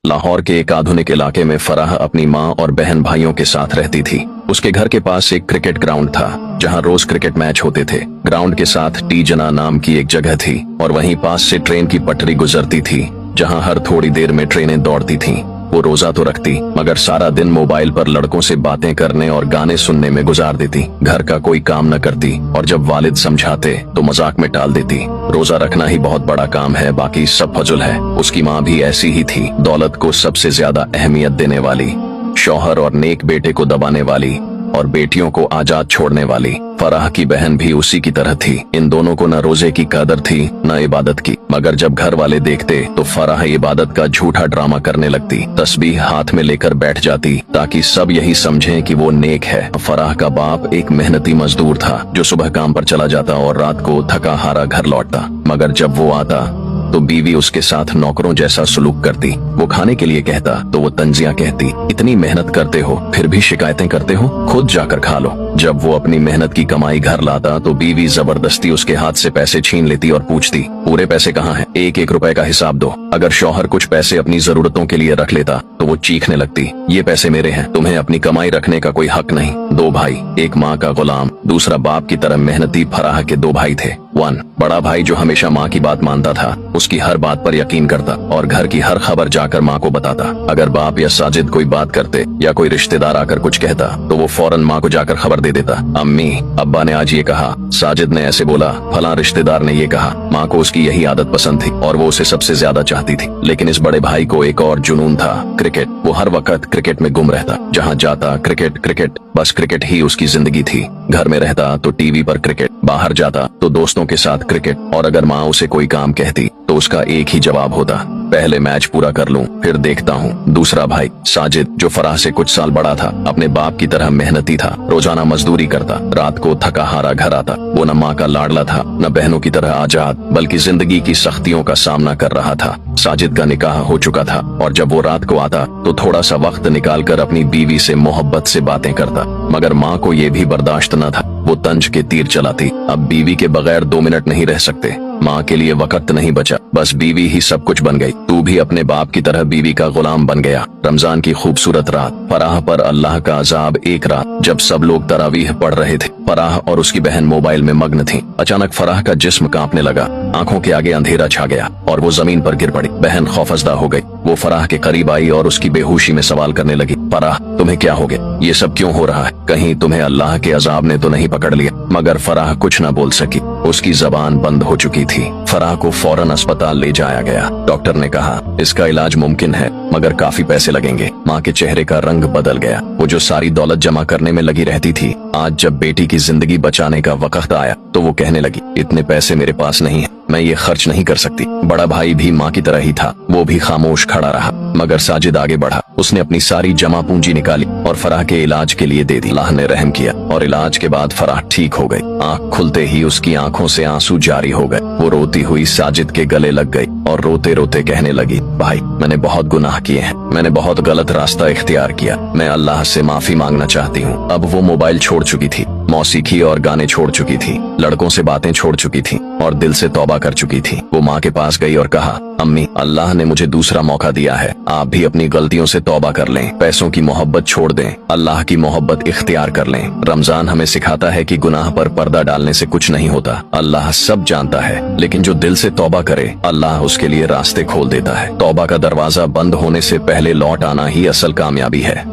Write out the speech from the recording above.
लाहौर के एक आधुनिक इलाके में फराह अपनी माँ और बहन भाइयों के साथ रहती थी। उसके घर के पास एक क्रिकेट ग्राउंड था जहाँ रोज क्रिकेट मैच होते थे। ग्राउंड के साथ टी जना नाम की एक जगह थी और वहीं पास से ट्रेन की पटरी गुजरती थी जहाँ हर थोड़ी देर में ट्रेनें दौड़ती थीं। वो रोजा तो रखती मगर सारा दिन मोबाइल पर लड़कों से बातें करने और गाने सुनने में गुजार देती। घर का कोई काम न करती और जब वालिद समझाते तो मजाक में टाल देती। रोजा रखना ही बहुत बड़ा काम है, बाकी सब फजुल है। उसकी माँ भी ऐसी ही थी, दौलत को सबसे ज्यादा अहमियत देने वाली, शौहर और नेक बेटे को दबाने वाली और बेटियों को आजाद छोड़ने वाली। फराह की बहन भी उसी की तरह थी। इन दोनों को न रोजे की कदर थी न इबादत की, मगर जब घर वाले देखते तो फराह इबादत का झूठा ड्रामा करने लगती। तस्बीह हाथ में लेकर बैठ जाती ताकि सब यही समझें कि वो नेक है। फराह का बाप एक मेहनती मजदूर था जो सुबह काम पर चला जाता और रात को थका हारा घर लौटता, मगर जब वो आता तो बीवी उसके साथ नौकरों जैसा सलूक करती। वो खाने के लिए कहता तो वो तंजियां कहती, इतनी मेहनत करते हो फिर भी शिकायतें करते हो, खुद जाकर खा लो। जब वो अपनी मेहनत की कमाई घर लाता तो बीवी जबरदस्ती उसके हाथ से पैसे छीन लेती और पूछती, पूरे पैसे कहाँ हैं? एक एक रुपए का हिसाब दो। अगर शौहर कुछ पैसे अपनी जरूरतों के लिए रख लेता तो वो चीखने लगती, ये पैसे मेरे हैं, तुम्हें अपनी कमाई रखने का कोई हक नहीं। दो भाई, एक माँ का गुलाम, दूसरा बाप की तरह मेहनती फराह के दो भाई थे। बड़ा भाई जो हमेशा माँ की बात मानता था, उसकी हर बात पर यकीन करता और घर की हर खबर जाकर माँ को बताता। अगर बाप या साजिद कोई बात करते या कोई रिश्तेदार आकर कुछ कहता तो वो फौरन माँ को जाकर खबर दे देता, अम्मी अब्बा ने आज ये कहा, साजिद ने ऐसे बोला, फलां रिश्तेदार ने ये कहा। माँ को उसकी यही आदत पसंद थी और वो उसे सबसे ज्यादा चाहती थी। लेकिन इस बड़े भाई को एक और जुनून था, क्रिकेट। वो हर वक्त क्रिकेट में गुम रहता, जहाँ जाता क्रिकेट क्रिकेट, बस क्रिकेट ही उसकी जिंदगी थी। घर में रहता तो टीवी पर क्रिकेट, बाहर जाता तो दोस्तों के साथ क्रिकेट, और अगर माँ उसे कोई काम कहती तो उसका एक ही जवाब होता, पहले मैच पूरा कर लूं फिर देखता हूँ। दूसरा भाई साजिद जो फराह से कुछ साल बड़ा था, अपने बाप की तरह मेहनती था, रोजाना मजदूरी करता, रात को थका हारा घर आता। वो न माँ का लाडला था न बहनों की तरह आजाद, बल्कि जिंदगी की सख्तियों का सामना कर रहा था। साजिद का निकाह हो चुका था और जब वो रात को आता तो थोड़ा सा वक्त निकालकर अपनी बीवी से मोहब्बत से बातें करता, मगर माँ को ये भी बर्दाश्त न था। वो तंज के तीर चलाती, अब बीवी के बगैर 2 मिनट नहीं रह सकते। माँ के लिए वक्त नहीं बचा, बस बीवी ही सब कुछ बन गई। तू भी अपने बाप की तरह बीवी का गुलाम बन गया। रमजान की खूबसूरत रात, फराह पर अल्लाह का अजाब। एक रात जब सब लोग तरावीह पढ़ रहे थे, फराह और उसकी बहन मोबाइल में मग्न थीं। अचानक फराह का जिस्म कांपने लगा, आंखों के आगे अंधेरा छा गया और वो जमीन पर गिर पड़ी। बहन खौफजदा हो गई। वो फराह के करीब आई और उसकी बेहोशी में सवाल करने लगी, फराह तुम्हें क्या हो गया? ये सब क्यों हो रहा है? कहीं तुम्हें अल्लाह के अजाब ने तो नहीं पकड़ लिया? मगर फराह कुछ न बोल सकी, उसकी जबान बंद हो चुकी थी। फराह को फौरन अस्पताल ले जाया गया। डॉक्टर ने कहा इसका इलाज मुमकिन है मगर काफी पैसे लगेंगे। माँ के चेहरे का रंग बदल गया। वो जो सारी दौलत जमा करने में लगी रहती थी, आज जब बेटी की जिंदगी बचाने का वक्त आया तो वो कहने लगी, इतने पैसे मेरे पास नहीं है, मैं ये खर्च नहीं कर सकती। बड़ा भाई भी माँ की तरह ही था, वो भी खामोश खड़ा रहा, मगर साजिद आगे बढ़ा। उसने अपनी सारी जमा पूंजी निकाली और फराह के इलाज के लिए दे दी। अल्लाह ने रहम किया और इलाज के बाद फराह ठीक हो गई। आंख खुलते ही उसकी आंखों से आंसू जारी हो गए। वो रोती हुई साजिद के गले लग गई और रोते रोते कहने लगी, भाई मैंने बहुत गुनाह किए हैं, मैंने बहुत गलत रास्ता इख्तियार किया, मैं अल्लाह से माफी मांगना चाहती हूँ। अब वो मोबाइल छोड़ चुकी थी, मौसीकी और गाने छोड़ चुकी थी, लड़कों से बातें छोड़ चुकी थी और दिल से तौबा कर चुकी थी। वो माँ के पास गई और कहा, अम्मी अल्लाह ने मुझे दूसरा मौका दिया है, आप भी अपनी गलतियों से तौबा कर लें, पैसों की मोहब्बत छोड़ दें, अल्लाह की मोहब्बत इख्तियार कर लें। रमजान हमें सिखाता है कि गुनाह पर पर्दा डालने से कुछ नहीं होता। अल्लाह सब जानता है, लेकिन जो दिल से तौबा करे अल्लाह उसके लिए रास्ते खोल देता है। तौबा का दरवाजा बंद होने से पहले लौट आना ही असल कामयाबी है।